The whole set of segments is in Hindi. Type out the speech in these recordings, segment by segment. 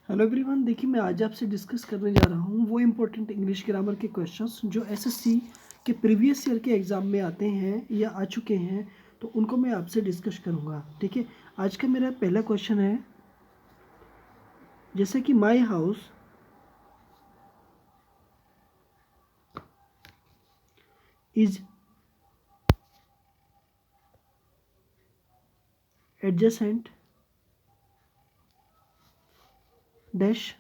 हेलो एवरीवन, देखिए मैं आज आपसे डिस्कस करने जा रहा हूँ वो इम्पोर्टेंट इंग्लिश ग्रामर के क्वेश्चंस जो एसएससी के प्रीवियस ईयर के एग्ज़ाम में आते हैं या आ चुके हैं, तो उनको मैं आपसे डिस्कस करूँगा। ठीक है, आज का मेरा पहला क्वेश्चन है, जैसे कि my house is adjacent dash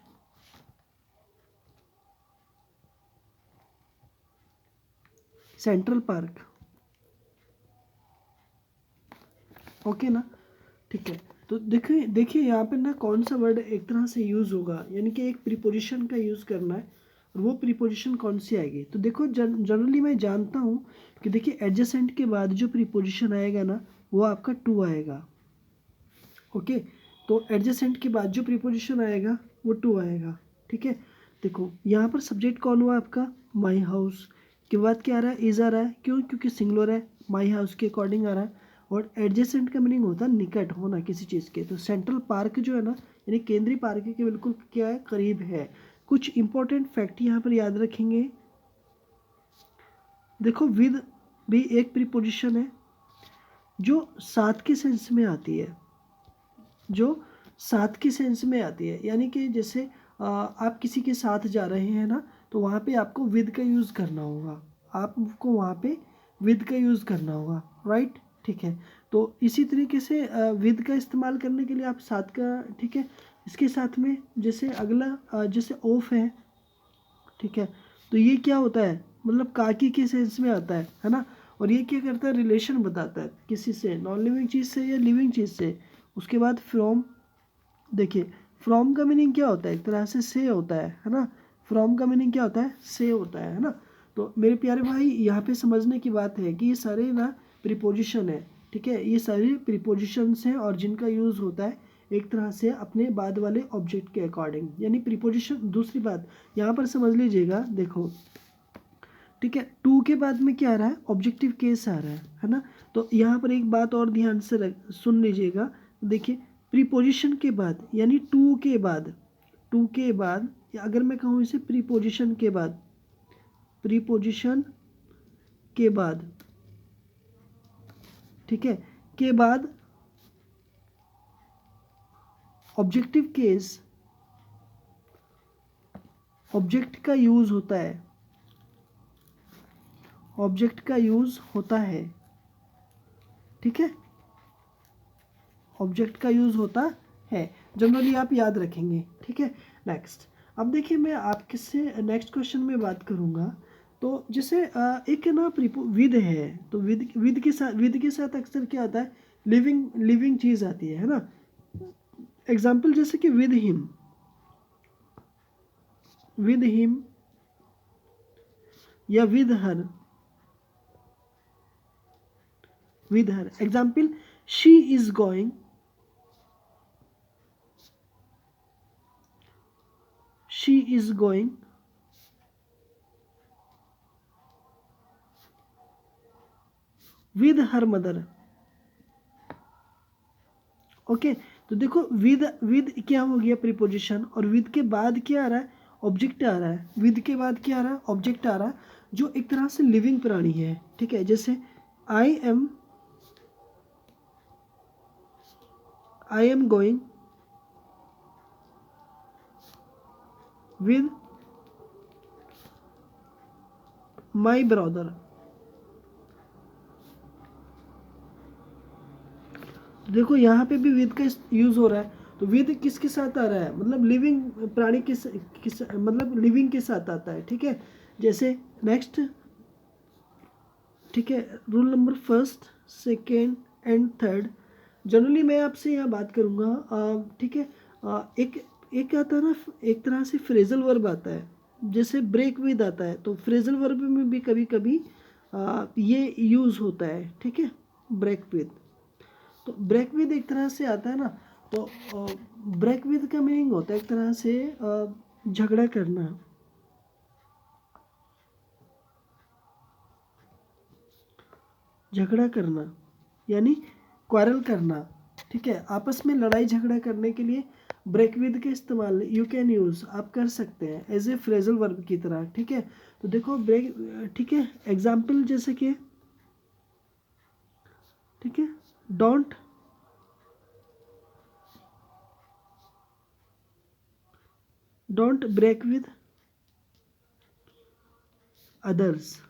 central park. Okay ना, ठीक है। तो देखिए देखिए यहाँ पे ना कौन सा वर्ड एक तरह से यूज़ होगा, यानी कि एक प्रीपोजिशन का यूज़ करना है, और वो प्रीपोजिशन कौन सी आएगी। तो देखो जनरली मैं जानता हूँ कि देखिए एडजेसेंट के बाद जो प्रीपोजिशन आएगा ना वो आपका टू आएगा। ओके, तो एडजेसेंट के बाद जो प्रीपोजिशन आएगा वो टू आएगा। ठीक है, देखो यहाँ पर सब्जेक्ट कौन हुआ आपका, माई हाउस के बाद क्या आ रहा है, इज आ रहा है। क्यों? क्योंकि सिंगुलर है, माई हाउस के अकॉर्डिंग आ रहा है। और एडजेसेंट का मीनिंग होता है निकट होना किसी चीज़ के। तो सेंट्रल पार्क जो है ना, यानी केंद्रीय पार्क के बिल्कुल क्या है, करीब है। कुछ इंपॉर्टेंट फैक्ट यहाँ पर याद रखेंगे। देखो विद भी एक प्रीपोजिशन है जो साथ के सेंस में आती है, जो साथ के सेंस में आती है, यानी कि जैसे आप किसी के साथ जा रहे हैं ना, तो वहाँ पे आपको विद का यूज़ करना होगा, आपको वहाँ पे विद का यूज़ करना होगा, राइट। ठीक है, तो इसी तरीके से विद का इस्तेमाल करने के लिए आप साथ का, ठीक है, इसके साथ में जैसे अगला जैसे ऑफ है, ठीक है, तो ये क्या होता है, मतलब काकी के सेंस में आता है ना। और ये क्या करता है, रिलेशन बताता है किसी से, नॉन लिविंग चीज़ से या लिविंग चीज़ से। उसके बाद फ्रॉम, देखिए फ्रॉम का मीनिंग क्या होता है, एक तरह से होता है ना। फ्रॉम का मीनिंग क्या होता है, से होता है ना। तो मेरे प्यारे भाई यहाँ पे समझने की बात है कि ये सारे ना प्रीपोजिशन है, ठीक है, ये सारे प्रीपोजिशंस हैं और जिनका यूज़ होता है एक तरह से अपने बाद वाले ऑब्जेक्ट के अकॉर्डिंग, यानी प्रीपोजिशन। दूसरी बात यहाँ पर समझ लीजिएगा, देखो ठीक है, टू के बाद में क्या आ रहा है, ऑब्जेक्टिव केस आ रहा है ना। तो यहाँ पर एक बात और ध्यान से सुन लीजिएगा। देखिए प्रीपोजिशन के बाद, यानी टू के बाद, या अगर मैं कहूँ इसे प्रीपोजिशन के बाद, प्रीपोजिशन के बाद, ठीक है, के बाद ऑब्जेक्टिव केस, ऑब्जेक्ट का यूज होता है, ऑब्जेक्ट का यूज होता है, ठीक है, ऑब्जेक्ट का यूज होता है। जनरली आप याद रखेंगे, ठीक है। नेक्स्ट, अब देखिए मैं आपके से नेक्स्ट क्वेश्चन में बात करूंगा। तो जैसे एक ना विद है, तो विद के साथ अक्सर क्या आता है, लिविंग लिविंग चीज आती है ना। एग्जाम्पल जैसे कि विद हिम या with her. Example, she is going, she is going with her mother. Okay, तो देखो विद विद क्या हो गया, प्रीपोजिशन, और विद के बाद क्या आ रहा है, ऑब्जेक्ट आ रहा है। विद के बाद क्या आ रहा है, ऑब्जेक्ट आ रहा है, जो एक तरह से लिविंग प्राणी है, ठीक है। जैसे आई am going with my brother. देखो यहाँ पे भी विद का यूज हो रहा है, तो विद किसके साथ आ रहा है, मतलब लिविंग प्राणी किस मतलब लिविंग के साथ आता है, ठीक है। जैसे नेक्स्ट, ठीक है, rule number first, second and third. Generally मैं आपसे यहाँ बात करूँगा, ठीक है। एक एक आता है ना, एक तरह से फ्रेजल वर्ब आता है, जैसे ब्रेक विद आता है, तो फ्रेजल वर्ब में भी कभी कभी ये यूज़ होता है, ठीक है, ब्रेक विद। तो ब्रेक विद एक तरह से आता है ना, तो ब्रेक विद का मीनिंग होता है एक तरह से झगड़ा करना, झगड़ा करना यानी क्वारल करना, ठीक है, आपस में लड़ाई झगड़ा करने के लिए ब्रेक विद के इस्तेमाल यू कैन यूज़ आप कर सकते हैं एज ए फ्रेजल वर्ब की तरह, ठीक है। तो देखो ब्रेक, ठीक है, एग्जाम्पल जैसे कि, ठीक है, डोंट ब्रेक विद अदर्स,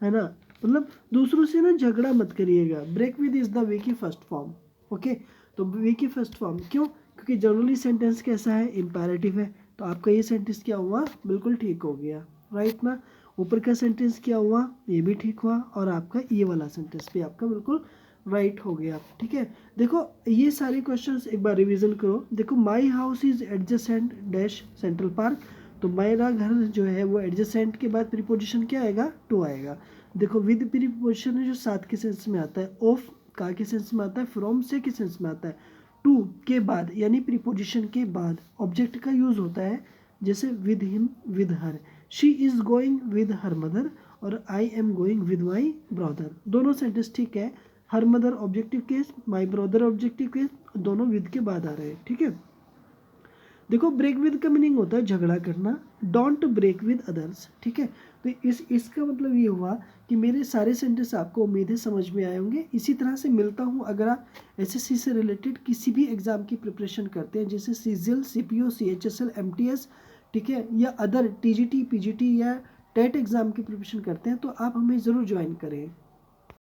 है ना, मतलब दूसरों से ना झगड़ा मत करिएगा। Break with is the way की फर्स्ट फॉर्म, ओके। तो वे की फर्स्ट फॉर्म क्यों, क्योंकि जनरली सेंटेंस कैसा है, इम्पेरेटिव है। तो आपका ये सेंटेंस क्या हुआ, बिल्कुल ठीक हो गया, राइट ना। ऊपर का सेंटेंस क्या हुआ, ये भी ठीक हुआ, और आपका ये वाला सेंटेंस भी आपका बिल्कुल राइट हो गया, ठीक है। देखो ये सारे क्वेश्चंस एक बार रिवीजन करो। देखो my house is adjacent dash central park, तो मेरा घर जो है वो एडजेसेंट के बाद प्रीपोजिशन क्या आएगा, टू आएगा। देखो विद प्रीपोजिशन है जो साथ के सेंस में आता है, ऑफ का के सेंस में आता है, फ्रॉम से के सेंस में आता है, टू के बाद यानी प्रीपोजिशन के बाद ऑब्जेक्ट का यूज होता है, जैसे with him, with her. She is going with her mother और I am going with my brother, दोनों सेंटेंस ठीक है। Her mother objective case, my brother objective case, दोनों विद के बाद आ रहे हैं, ठीक है। देखो ब्रेक विद का मीनिंग होता है झगड़ा करना, डोंट ब्रेक विद अदर्स, ठीक है। तो इसका मतलब ये हुआ कि मेरे सारे सेंटेंस आपको उम्मीद है समझ में आए होंगे। इसी तरह से मिलता हूँ अगर आप एसएससी से रिलेटेड किसी भी एग्जाम की प्रिपरेशन करते हैं, जैसे सीजीएल, सीपीओ, सीएचएसएल, एमटीएस, ठीक है, या अदर टीजीटी, पीजीटी या टेट एग्जाम की प्रिपरेशन करते हैं, तो आप हमें ज़रूर ज्वाइन करें।